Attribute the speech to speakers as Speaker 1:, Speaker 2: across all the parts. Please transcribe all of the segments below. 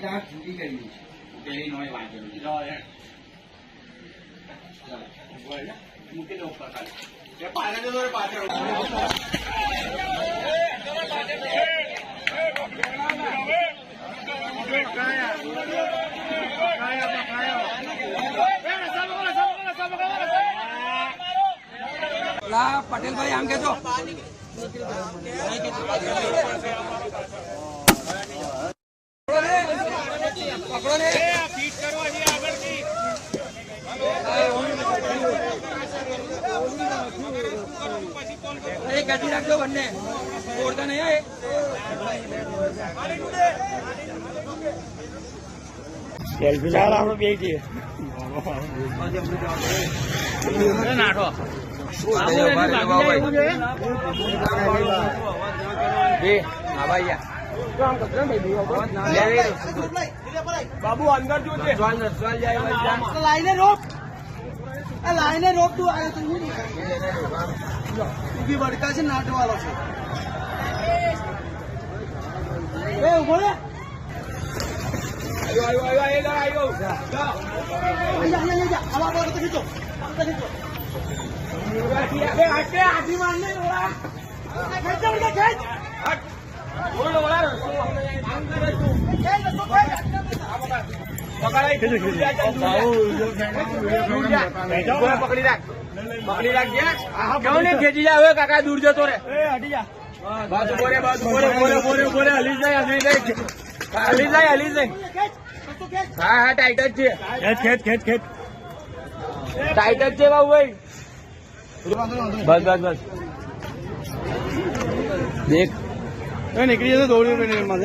Speaker 1: દાંત જુદી કરી છે પેલી નોય વાંચેલું મૂકી દો ઉપર ખાલી પાછળ પાછળ પટેલભાઈ આમ કેજો પકડો ને ફીટ કરો હજી આગળથી કાઢી રાખજો બંને ઓળતા નહીં સેલ્ફી ચાલ આપણે બે છીએ નાખો બાબુ અંદર લાઈને રોક લાઈને રોક તું આવ્યો તું ઉભી વડકા છે નાટો વાળો છે એ ઉભો રે આવ્યો પકડી રાખ ખેંચી જાય હવે કાકા દૂર જતો રે હટી જા બાજુ બોરે હલી જાય હા ટાઈટ જ છે ખેંચ ટાઈટ જ છે બાબુ ભાઈ બસ દેખ નીકળી જતો દોડ્યું એમાં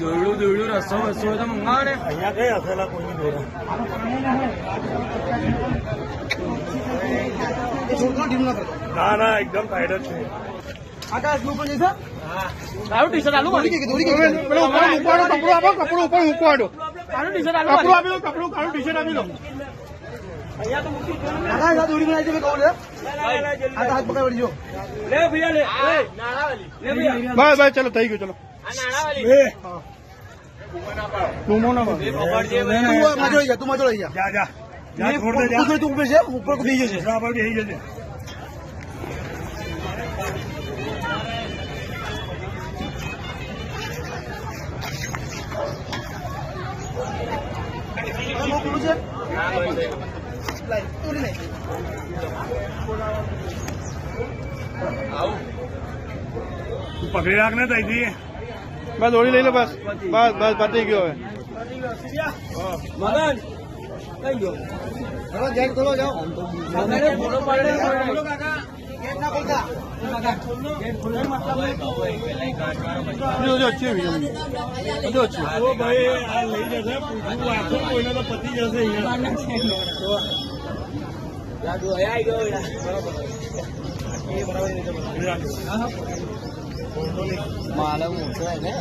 Speaker 1: દોડ્યું રસ્તો તો મંગાવો ને અહીંયા કઈ હસેલા કોઈ દોરા ના એકદમ ટાઈટ જ છે આકાશ ઉપર જઈશ તારું ટી શર્ટ આલું કપડું ઉપર મૂકવાડો તારું ટી શર્ટ આલું કપડું આપી દો કપડું કાળું ટી શર્ટ આપી દો અહીંયા તો મૂકી આકાશ દોડી બનાવી છે મેં કહું લે આ હાથ પકડી વળજો લે ભૈયા લે નાણાવાલી બસ ચલો થઈ ગયું ચલો આ નાણાવાલી તું મોના તું મજો લઈ જા તું ઉપર છે ઉપર થઈ જશે બરાબર થઈ જશે પકડી રાખ ને તઈથી બસ દોડી લઈ લો બસ પતી ગયો હવે મગન કઈ ગયો હવે જેટ ખોલો જાઓ ફોટો પાડે કાકા ગેટ ના ખોલતા ગેટ ખોલનો મતલબ જો છે જો છે ઓ ભાઈ આ લઈ જશે પૂછું આખો કોઈને તો પતી જશે અહીંયા યાદ આઈ ગયો બરાબર એ બરાબર માલમ ઓછો હે ને